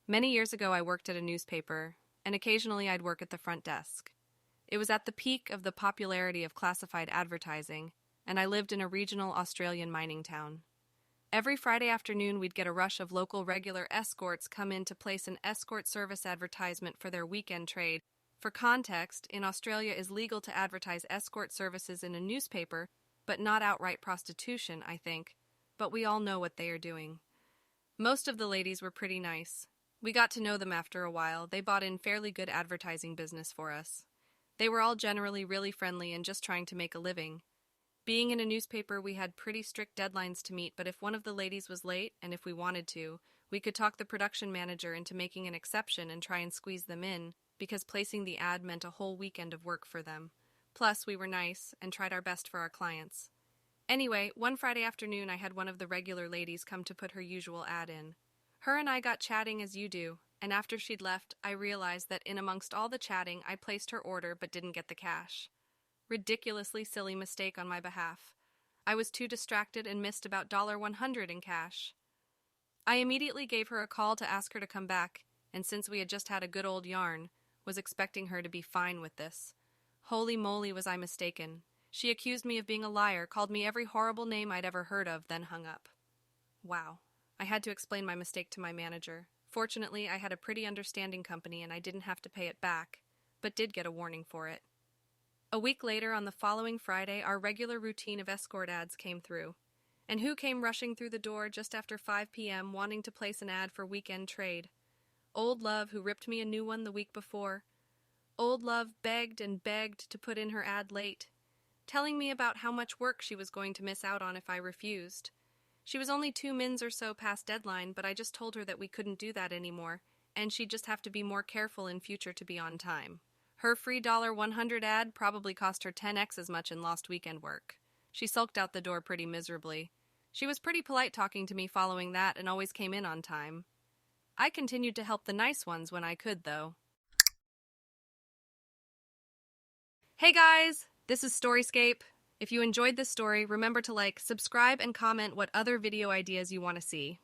Many years ago, I worked at a newspaper, and occasionally I'd work at the front desk. It was at the peak of the popularity of classified advertising, and I lived in a regional Australian mining town. Every Friday afternoon, we'd get a rush of local regular escorts come in to place an escort service advertisement for their weekend trade. For context, in Australia, it is legal to advertise escort services in a newspaper, but not outright prostitution, I think. But we all know what they are doing. Most of the ladies were pretty nice. We got to know them after a while. They bought in fairly good advertising business for us. They were all generally really friendly and just trying to make a living. Being in a newspaper, we had pretty strict deadlines to meet, but if one of the ladies was late, and if we wanted to, we could talk the production manager into making an exception and try and squeeze them in, because placing the ad meant a whole weekend of work for them. Plus, we were nice and tried our best for our clients. Anyway, one Friday afternoon, I had one of the regular ladies come to put her usual ad in. Her and I got chatting as you do, and after she'd left, I realized that in amongst all the chatting, I placed her order but didn't get the cash. Ridiculously silly mistake on my behalf. I was too distracted and missed about $100 in cash. I immediately gave her a call to ask her to come back, and since we had just had a good old yarn, was expecting her to be fine with this. Holy moly, was I mistaken. She accused me of being a liar, called me every horrible name I'd ever heard of, then hung up. Wow. I had to explain my mistake to my manager. Fortunately, I had a pretty understanding company and I didn't have to pay it back, but did get a warning for it. A week later, on the following Friday, our regular routine of escort ads came through. And who came rushing through the door just after 5 p.m. wanting to place an ad for weekend trade? Old Love, who ripped me a new one the week before. Old Love begged and begged to put in her ad late, telling me about how much work she was going to miss out on if I refused. She was only 2 mins or so past deadline, but I just told her that we couldn't do that anymore, and she'd just have to be more careful in future to be on time. Her free $100 ad probably cost her 10x as much in lost weekend work. She sulked out the door pretty miserably. She was pretty polite talking to me following that and always came in on time. I continued to help the nice ones when I could, though. Hey guys, this is Storyscape. If you enjoyed this story, remember to like, subscribe, and comment what other video ideas you want to see.